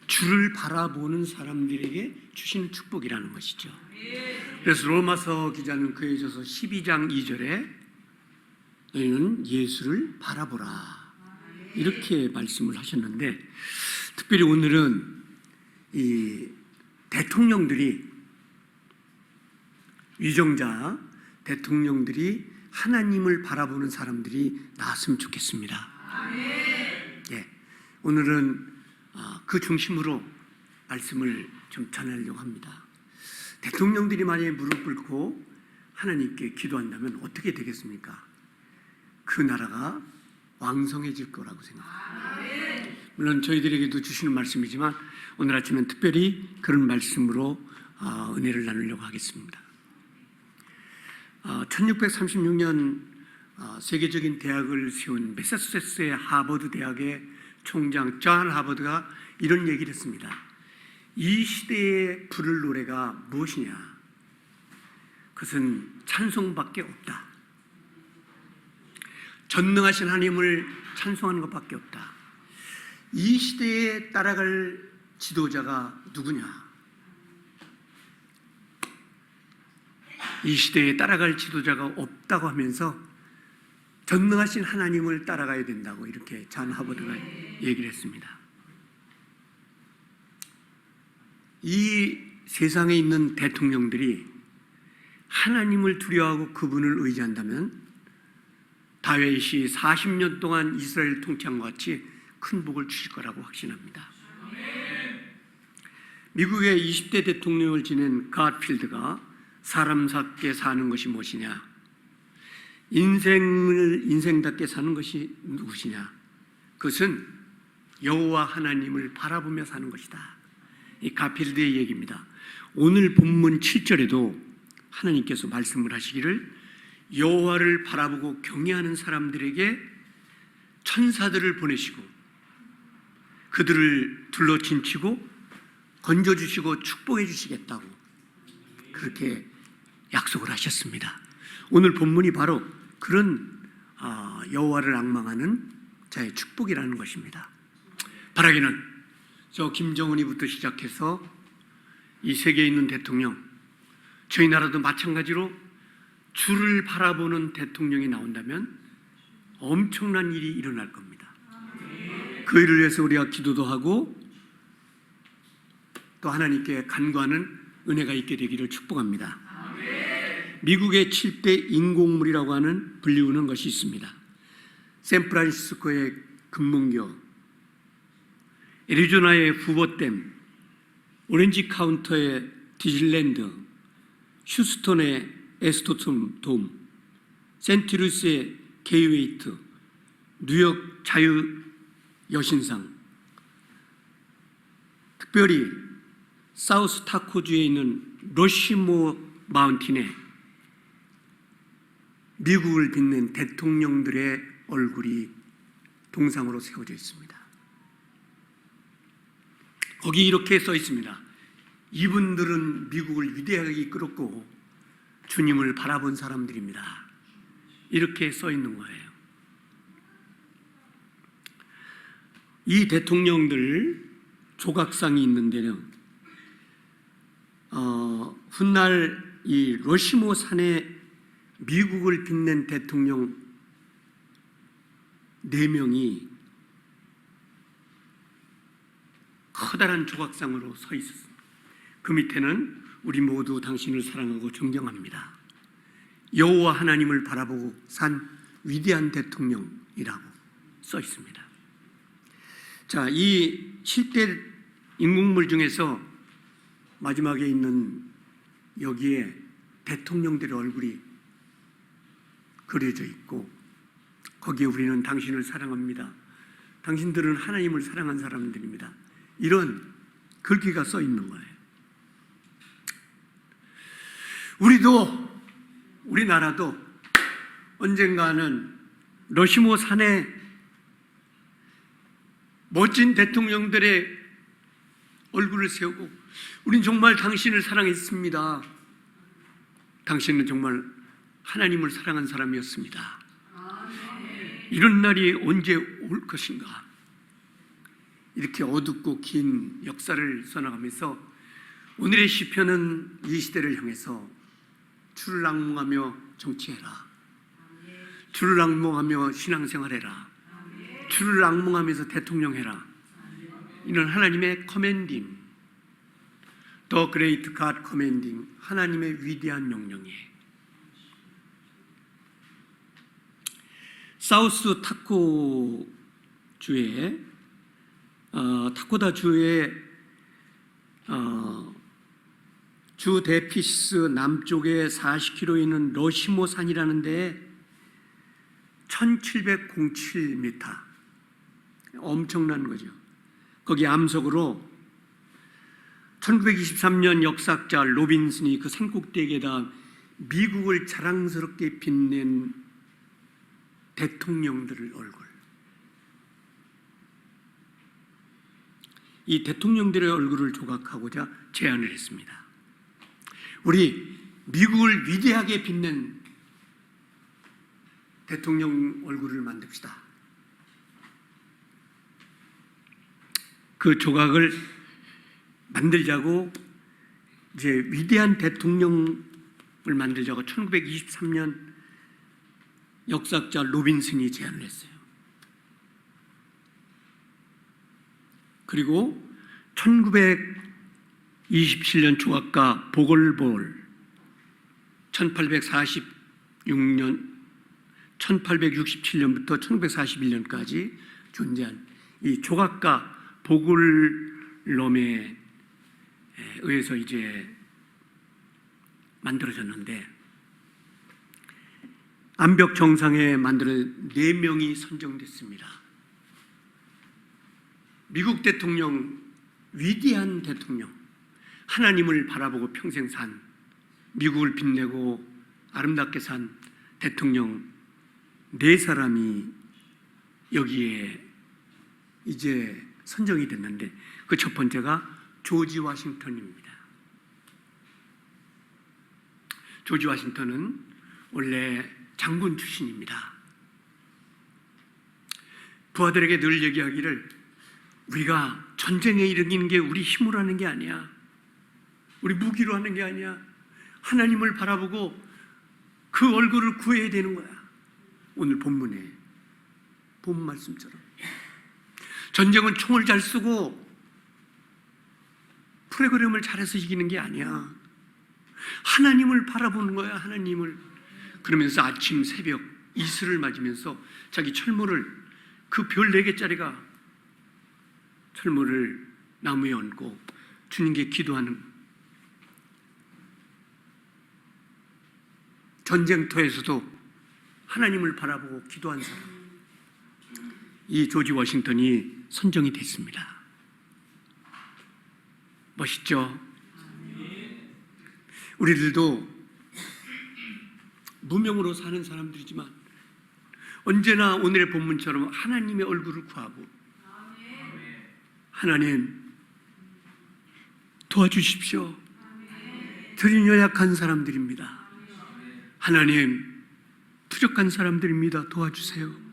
주를 바라보는 사람들에게 주시는 축복이라는 것이죠. 그래서 로마서 기자는 그에 져서 12장 2절에 너희는 예수를 바라보라 이렇게 말씀을 하셨는데, 특별히 오늘은 이 대통령들이, 위정자 대통령들이 하나님을 바라보는 사람들이 나왔으면 좋겠습니다. 예, 오늘은 그 중심으로 말씀을 좀 전하려고 합니다. 대통령들이 만약에 무릎 꿇고 하나님께 기도한다면 어떻게 되겠습니까? 그 나라가 왕성해질 거라고 생각합니다. 물론 저희들에게도 주시는 말씀이지만 오늘 아침엔 특별히 그런 말씀으로 은혜를 나누려고 하겠습니다. 1636년 세계적인 대학을 세운 매사추세츠의 하버드 대학의 총장 존 하버드가 이런 얘기를 했습니다. 이 시대에 부를 노래가 무엇이냐? 그것은 찬송밖에 없다. 전능하신 하나님을 찬송하는 것밖에 없다. 이 시대에 따라갈 지도자가 누구냐? 이 시대에 따라갈 지도자가 없다고 하면서 전능하신 하나님을 따라가야 된다고 이렇게 존 하버드가 얘기를 했습니다. 이 세상에 있는 대통령들이 하나님을 두려워하고 그분을 의지한다면 다윗이 40년 동안 이스라엘 통치한 것 같이 큰 복을 주실 거라고 확신합니다. 미국의 20대 대통령을 지낸 가트필드가 사람답게 사는 것이 무엇이냐? 인생답게 사는 것이 무엇이냐? 그것은 여호와 하나님을 바라보며 사는 것이다. 이 가필드의 얘기입니다. 오늘 본문 7절에도 하나님께서 말씀을 하시기를 여호와를 바라보고 경외하는 사람들에게 천사들을 보내시고 그들을 둘러친치고 건져주시고 축복해 주시겠다고 그렇게 약속을 하셨습니다. 오늘 본문이 바로 그런 여호와를 앙망하는 자의 축복이라는 것입니다. 바라기는 저 김정은이부터 시작해서 이 세계에 있는 대통령, 저희 나라도 마찬가지로 주를 바라보는 대통령이 나온다면 엄청난 일이 일어날 겁니다. 그 일을 위해서 우리가 기도도 하고 또 하나님께 간구하는 은혜가 있게 되기를 축복합니다. 미국의 7대 인공물이라고 하는 불리우는 것이 있습니다. 샌프란시스코의 금문교, 애리조나의 후보댐, 오렌지 카운터의 디즈랜드, 휴스턴의 에스토톰 돔, 센트루스의 게이웨이트, 뉴욕 자유 여신상, 특별히 사우스 타코주에 있는 러시모 마운틴에 미국을 빛낸 대통령들의 얼굴이 동상으로 세워져 있습니다. 거기 이렇게 써 있습니다. 이분들은 미국을 위대하게 이끌었고 주님을 바라본 사람들입니다. 이렇게 써 있는 거예요. 이 대통령들 조각상이 있는 데는 훗날 이 러시모 산에 미국을 빛낸 대통령 4명이 커다란 조각상으로 서 있었습니다. 그 밑에는 우리 모두 당신을 사랑하고 존경합니다. 여호와 하나님을 바라보고 산 위대한 대통령이라고 써 있습니다. 자, 이 7대 인공물 중에서 마지막에 있는 여기에 대통령들의 얼굴이 그려져 있고 거기에 우리는 당신을 사랑합니다. 당신들은 하나님을 사랑한 사람들입니다. 이런 글귀가 써 있는 거예요. 우리나라도 언젠가는 러시모 산에 멋진 대통령들의 얼굴을 세우고 우린 정말 당신을 사랑했습니다. 당신은 정말 하나님을 사랑한 사람이었습니다. 이런 날이 언제 올 것인가? 이렇게 어둡고 긴 역사를 써나가면서 오늘의 시편은 이 시대를 향해서 주를 앙몽하며 정치해라, 주를 앙몽하며 신앙생활해라, 주를 앙몽하면서 대통령해라, 이런 하나님의 커맨딩, The Great God Commanding, 하나님의 위대한 명령이에요. 사우스 타코 주의 타코다 주의 주 데피스 남쪽에 40km 있는 러시모 산이라는 데에 1707m, 엄청난 거죠. 거기 암석으로 1923년 역사학자 로빈슨이 그 산꼭대기에다 미국을 자랑스럽게 빛낸 대통령들의 얼굴, 이 대통령들의 얼굴을 조각하고자 제안을 했습니다. 우리 미국을 위대하게 빛낸 대통령 얼굴을 만듭시다. 그 조각을 만들자고 이제 위대한 대통령을 만들자고 1923년 역사학자 로빈슨이 제안을 했어요. 그리고 1927년 조각가 보글볼 1867년부터 1941년까지 존재한 이 조각가 보글롬에 의해서 이제 만들어졌는데, 암벽 정상에 만들어 4명이 선정됐습니다. 미국 대통령, 위대한 대통령, 하나님을 바라보고 평생 산, 미국을 빛내고 아름답게 산 대통령 4사람이 여기에 이제 선정이 됐는데, 그 첫 번째가 조지 워싱턴입니다. 조지 워싱턴은 원래 장군 출신입니다. 부하들에게 늘 얘기하기를, 우리가 전쟁에 이르기는 게 우리 힘으로 하는 게 아니야, 우리 무기로 하는 게 아니야, 하나님을 바라보고 그 얼굴을 구해야 되는 거야. 오늘 본문에 본 말씀처럼 전쟁은 총을 잘 쓰고 프로그램을 잘해서 이기는 게 아니야. 하나님을 바라보는 거야, 하나님을. 그러면서 아침 새벽 이슬을 맞으면서 자기 철모를, 그 별 4개짜리가 철모를 나무에 얹고 주님께 기도하는, 전쟁터에서도 하나님을 바라보고 기도한 사람, 이 조지 워싱턴이 선정이 됐습니다. 멋있죠? 우리들도 무명으로 사는 사람들이지만 언제나 오늘의 본문처럼 하나님의 얼굴을 구하고, 하나님 도와주십시오, 저는 연약한 사람들입니다, 하나님 부족한 사람들입니다, 도와주세요,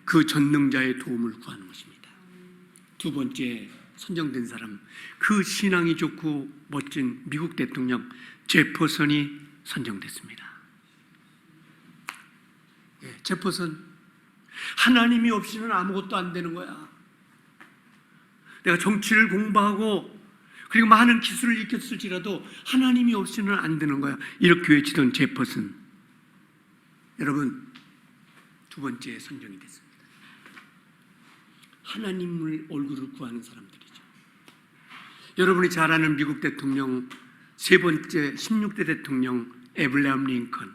그 전능자의 도움을 구하는 것입니다. 두 번째 선정된 사람, 그 신앙이 좋고 멋진 미국 대통령 제퍼슨이 선정됐습니다. 제퍼슨, 하나님이 없이는 아무것도 안 되는 거야. 내가 정치를 공부하고 그리고 많은 기술을 익혔을지라도 하나님이 없이는 안 되는 거야, 이렇게 외치던 제퍼슨, 여러분 두 번째 선정이 됐습니다. 하나님을 얼굴을 구하는 사람들이죠. 여러분이 잘 아는 미국 대통령 세 번째 16대 대통령 에브라함 링컨.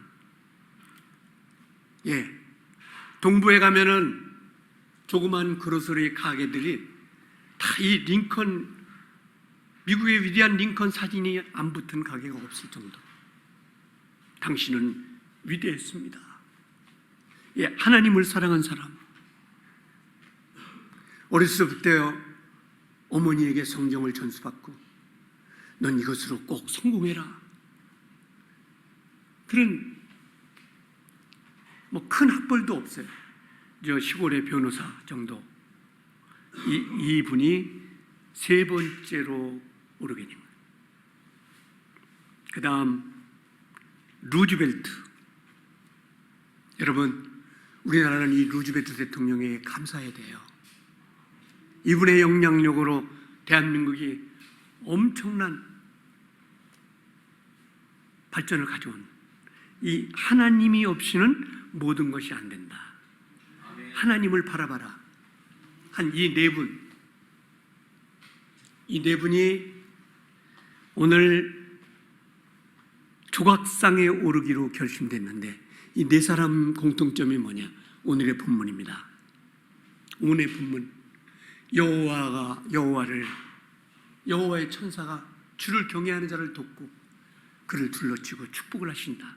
동부에 가면은 조그만 그로서리 가게들이 다 이 링컨, 미국의 위대한 링컨 사진이 안 붙은 가게가 없을 정도. 당신은 위대했습니다. 하나님을 사랑한 사람. 어렸을 때부터 어머니에게 성경을 전수받고 넌 이것으로 꼭 성공해라, 그런 큰 학벌도 없어요. 저 시골의 변호사 정도, 이분이 세 번째로 오르게 됩니다. 그 다음 루즈벨트. 여러분, 우리나라는 이 루즈벨트 대통령에 감사해야 돼요. 이분의 영향력으로 대한민국이 엄청난 발전을 가져온, 이 하나님이 없이는 모든 것이 안 된다. 하나님을 바라봐라 한 이 네 분, 이 네 분이 오늘 조각상에 오르기로 결심됐는데, 이 네 사람 공통점이 뭐냐? 오늘의 본문입니다. 오늘의 본문, 여호와의 천사가 주를 경외하는 자를 돕고 그를 둘러치고 축복을 하신다.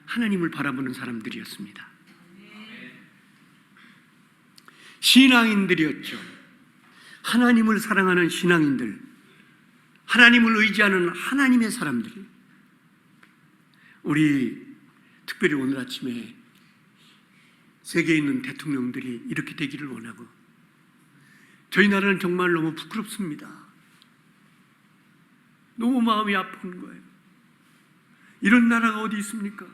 하나님을 바라보는 사람들이었습니다. 신앙인들이었죠. 하나님을 사랑하는 신앙인들, 하나님을 의지하는 하나님의 사람들. 우리 특별히 오늘 아침에 세계에 있는 대통령들이 이렇게 되기를 원하고, 저희 나라는 정말 너무 부끄럽습니다. 너무 마음이 아픈 거예요. 이런 나라가 어디 있습니까?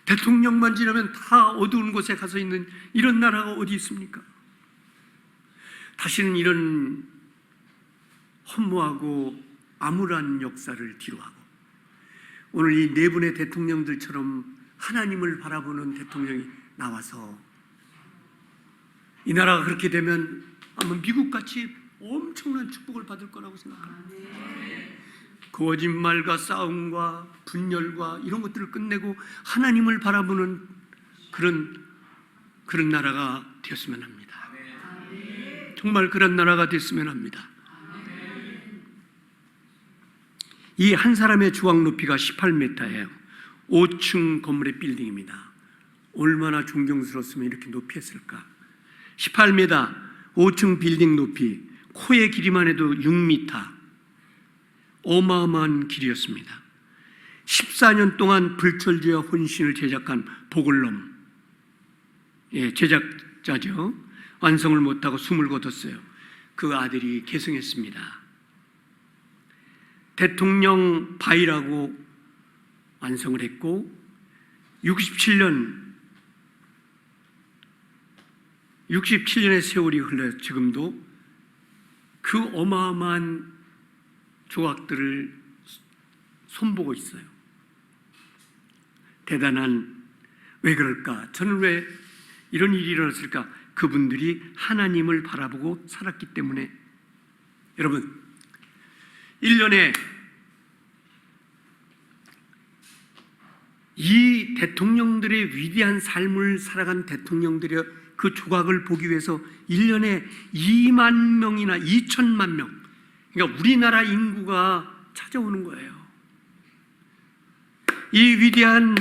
대통령만 지나면 다 어두운 곳에 가서 있는 이런 나라가 어디 있습니까? 다시는 이런 허무하고 암울한 역사를 뒤로하고, 오늘 이 네 분의 대통령들처럼 하나님을 바라보는 대통령이 나와서, 이 나라가 그렇게 되면 아마 미국같이 엄청난 축복을 받을 거라고 생각합니다. 거짓말과 싸움과 분열과 이런 것들을 끝내고 하나님을 바라보는 그런 나라가 되었으면 합니다. 정말 그런 나라가 됐으면 합니다. 이 한 사람의 주황 높이가 18m예요. 5층 건물의 빌딩입니다. 얼마나 존경스러웠으면 이렇게 높이 했을까. 18m, 5층 빌딩 높이, 코의 길이만 해도 6m. 어마어마한 길이었습니다. 14년 동안 불철주야 혼신을 제작한 보글럼, 제작자죠. 완성을 못하고 숨을 거뒀어요. 그 아들이 계승했습니다. 대통령 바위라고 완성을 했고, 67년의 세월이 흘러 지금도 그 어마어마한 조각들을 손보고 있어요. 대단한, 왜 그럴까? 저는 왜 이런 일이 일어났을까? 그분들이 하나님을 바라보고 살았기 때문에. 여러분, 1년에 이 대통령들의 위대한 삶을 살아간 대통령들의 그 조각을 보기 위해서 1년에 2만 명이나 2천만 명, 그러니까 우리나라 인구가 찾아오는 거예요. 이 위대한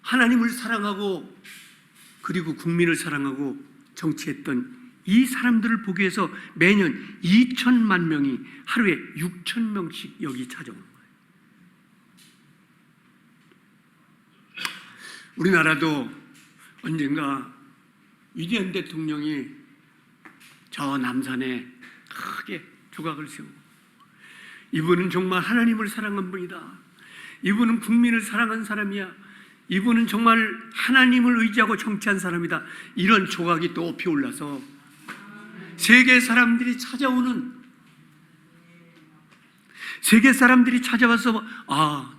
하나님을 사랑하고 그리고 국민을 사랑하고 정치했던 이 사람들을 보기 위해서 매년 2천만 명이 하루에 6천 명씩 여기 찾아오는 거예요. 우리나라도 언젠가 위대한 대통령이 저 남산에 크게 조각을 세우고, 이분은 정말 하나님을 사랑한 분이다. 이분은 국민을 사랑한 사람이야. 이분은 정말 하나님을 의지하고 정치한 사람이다. 이런 조각이 또 피어올라서 세계 사람들이 찾아와서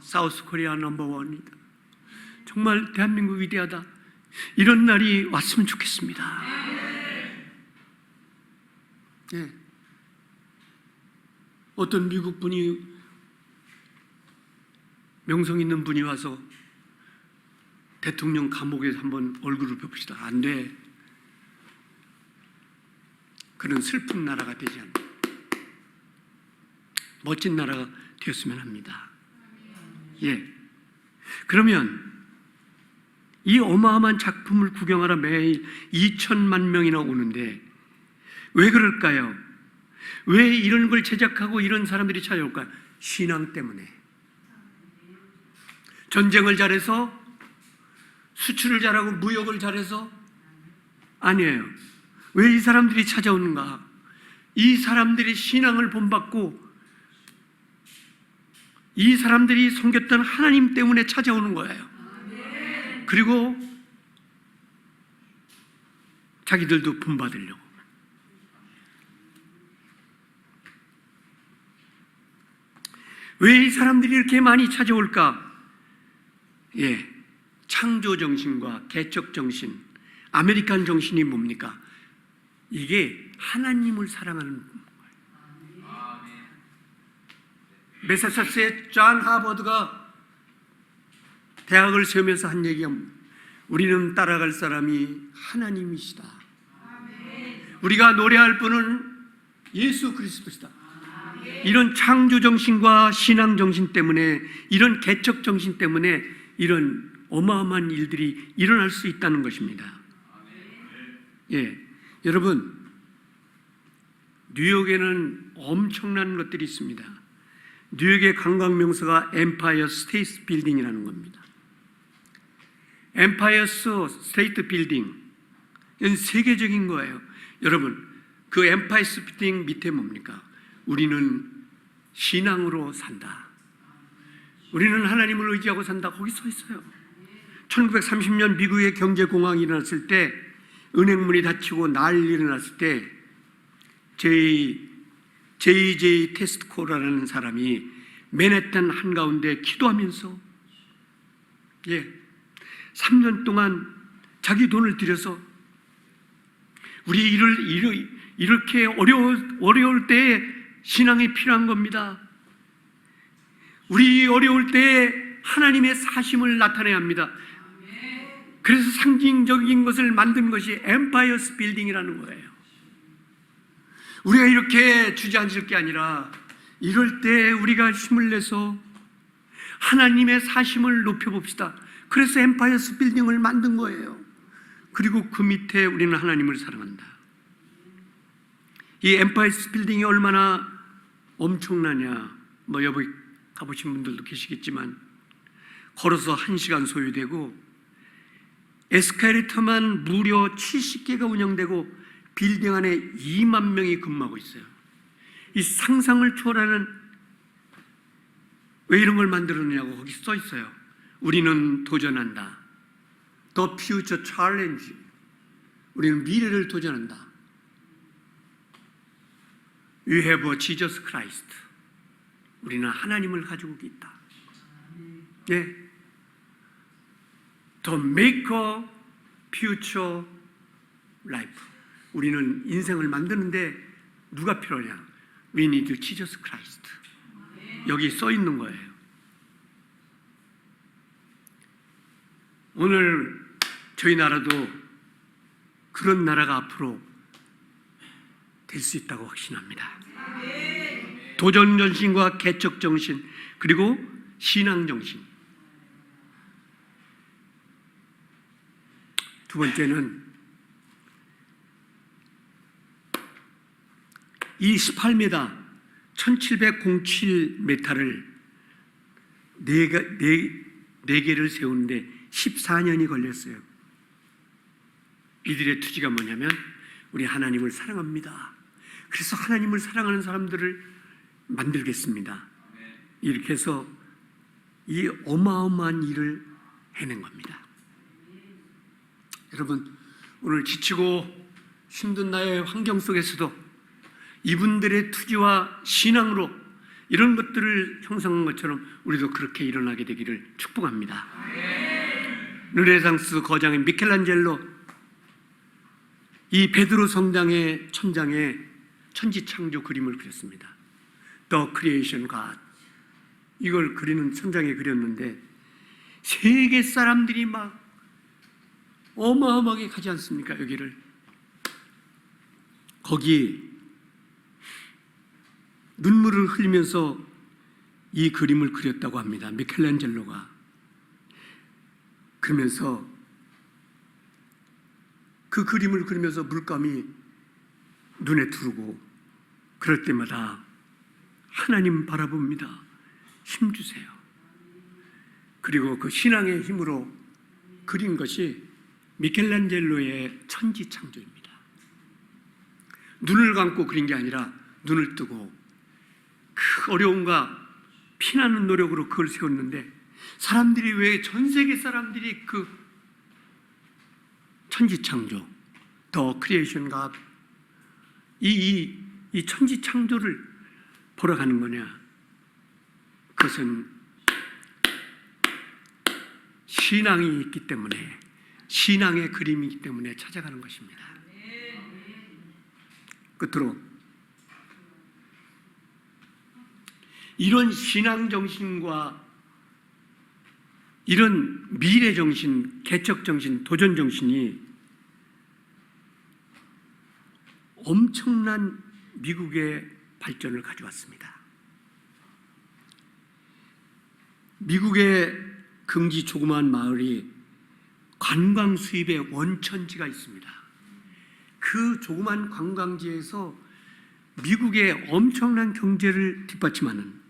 사우스 코리아 넘버원이다. 정말 대한민국 위대하다. 이런 날이 왔으면 좋겠습니다. 네. 어떤 미국 분이, 명성 있는 분이 와서 대통령 감옥에서 한번 얼굴을 봅시다. 안 돼. 그런 슬픈 나라가 되지 않는 멋진 나라가 되었으면 합니다. 그러면 이 어마어마한 작품을 구경하러 매일 2천만 명이나 오는데 왜 그럴까요? 왜 이런 걸 제작하고 이런 사람들이 찾아올까요? 신앙 때문에. 전쟁을 잘해서, 수출을 잘하고, 무역을 잘해서 아니에요. 왜 이 사람들이 찾아오는가? 이 사람들이 신앙을 본받고 이 사람들이 섬겼던 하나님 때문에 찾아오는 거예요. 그리고 자기들도 본받으려고. 왜 이 사람들이 이렇게 많이 찾아올까? 창조 정신과 개척 정신, 아메리칸 정신이 뭡니까? 이게 하나님을 사랑하는 거예요. 매사사스의 존 하버드가 대학을 세우면서 한 얘기가 우리는 따라갈 사람이 하나님이시다. 우리가 노래할 분은 예수 그리스도시다. 이런 창조 정신과 신앙 정신 때문에, 이런 개척 정신 때문에 이런 어마어마한 일들이 일어날 수 있다는 것입니다. 여러분, 뉴욕에는 엄청난 것들이 있습니다. 뉴욕의 관광 명소가 엠파이어 스테이트 빌딩이라는 겁니다. 엠파이어 스테이트 빌딩, 이건 세계적인 거예요. 여러분, 그 엠파이어 스테이트 빌딩 밑에 뭡니까? 우리는 신앙으로 산다. 우리는 하나님을 의지하고 산다. 거기 써 있어요. 1930년 미국의 경제공황이 일어났을 때, 은행문이 닫히고 난리 일어났을 때 J.J. 테스코라는 사람이 맨해튼 한가운데 기도하면서 3년 동안 자기 돈을 들여서 우리 이렇게 어려울 때에 신앙이 필요한 겁니다. 우리 어려울 때에 하나님의 사심을 나타내야 합니다. 그래서 상징적인 것을 만든 것이 엠파이어 빌딩이라는 거예요. 우리가 이렇게 주저앉을 게 아니라 이럴 때 우리가 힘을 내서 하나님의 사심을 높여봅시다. 그래서 엠파이어 빌딩을 만든 거예요. 그리고 그 밑에 우리는 하나님을 사랑한다. 이 엠파이어 빌딩이 얼마나 엄청나냐, 여기 가보신 분들도 계시겠지만 걸어서 1시간 소요되고 에스컬레이터만 무려 70개가 운영되고 빌딩 안에 2만 명이 근무하고 있어요. 이 상상을 초월하는, 왜 이런 걸 만들었느냐고 거기 써 있어요. 우리는 도전한다. The future challenge. 우리는 미래를 도전한다. We have a Jesus Christ. 우리는 하나님을 가지고 있다. To make a future life. 우리는 인생을 만드는데 누가 필요하냐? We need Jesus Christ. 여기 써 있는 거예요. 오늘 저희 나라도 그런 나라가 앞으로 될 수 있다고 확신합니다. 도전 정신과 개척 정신, 그리고 신앙 정신. 두 번째는 28m, 1707m를 네 개를 세우는데 14년이 걸렸어요. 이들의 투지가 뭐냐면 우리 하나님을 사랑합니다. 그래서 하나님을 사랑하는 사람들을 만들겠습니다. 이렇게 해서 이 어마어마한 일을 해낸 겁니다. 여러분, 오늘 지치고 힘든 나의 환경 속에서도 이분들의 투지와 신앙으로 이런 것들을 형성한 것처럼 우리도 그렇게 일어나게 되기를 축복합니다. 르네상스 거장의 미켈란젤로 이 베드로 성당의 천장에 천지창조 그림을 그렸습니다. The Creation God. 이걸 그리는 천장에 그렸는데 세계 사람들이 막 어마어마하게 가지 않습니까? 여기를. 거기 눈물을 흘리면서 이 그림을 그렸다고 합니다. 미켈란젤로가. 그러면서 그 그림을 그리면서 물감이 눈에 들어오고 그럴 때마다 하나님 바라봅니다. 힘주세요. 그리고 그 신앙의 힘으로 그린 것이 미켈란젤로의 천지창조입니다. 눈을 감고 그린 게 아니라 눈을 뜨고 그 어려움과 피나는 노력으로 그걸 세웠는데, 사람들이 왜 전 세계 사람들이 그 천지창조, 더 크리에이션 갓, 이 천지창조를 보러 가는 거냐? 그것은 신앙이 있기 때문에, 신앙의 그림이기 때문에 찾아가는 것입니다. 끝으로 이런 신앙 정신과 이런 미래 정신, 개척 정신, 도전 정신이 엄청난 미국의 발전을 가져왔습니다. 미국의 긍지 조그마한 마을이 관광 수입의 원천지가 있습니다. 그 조그만 관광지에서 미국의 엄청난 경제를 뒷받침하는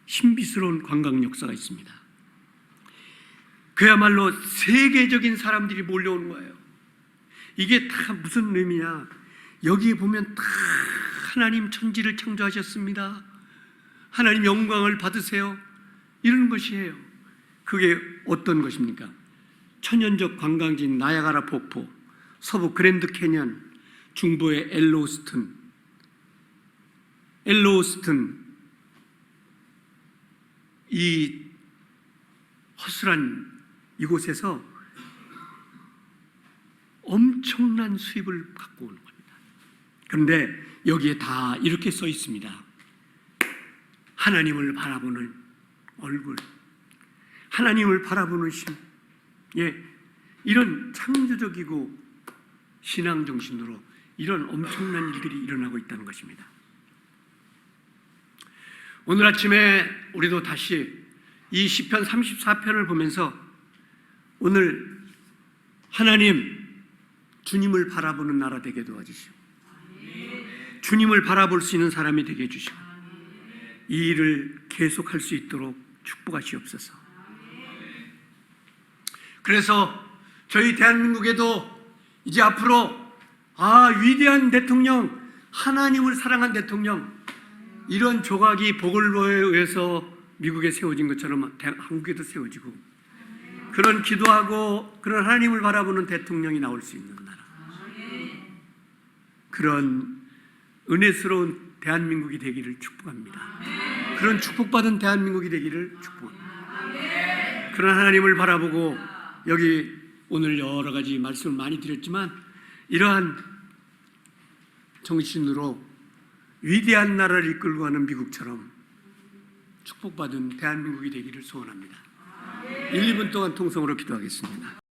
신비스러운 관광 역사가 있습니다. 그야말로 세계적인 사람들이 몰려오는 거예요. 이게 다 무슨 의미냐? 여기 보면 다 하나님 천지를 창조하셨습니다. 하나님 영광을 받으세요. 이런 것이에요. 그게 어떤 것입니까? 천연적 관광지인 나야가라 폭포, 서부 그랜드 캐년, 중부의 엘로우스튼, 이 허술한 이곳에서 엄청난 수입을 갖고 오는 겁니다. 그런데 여기에 다 이렇게 써 있습니다. 하나님을 바라보는 얼굴, 하나님을 바라보는 심, 이런 창조적이고 신앙 정신으로 이런 엄청난 일들이 일어나고 있다는 것입니다. 오늘 아침에 우리도 다시 이 시편 34편을 보면서 오늘 하나님, 주님을 바라보는 나라 되게 도와주시고 주님을 바라볼 수 있는 사람이 되게 해주시고 이 일을 계속할 수 있도록 축복하시옵소서. 그래서 저희 대한민국에도 이제 앞으로 위대한 대통령, 하나님을 사랑한 대통령, 이런 조각이 보글로에 의해서 미국에 세워진 것처럼 한국에도 세워지고, 그런 기도하고 그런 하나님을 바라보는 대통령이 나올 수 있는 나라, 그런 은혜스러운 대한민국이 되기를 축복합니다. 그런 축복받은 대한민국이 되기를 축복합니다. 그런 하나님을 바라보고, 여기 오늘 여러 가지 말씀을 많이 드렸지만 이러한 정신으로 위대한 나라를 이끌고 가는 미국처럼 축복받은 대한민국이 되기를 소원합니다. 1, 2분 동안 통성으로 기도하겠습니다.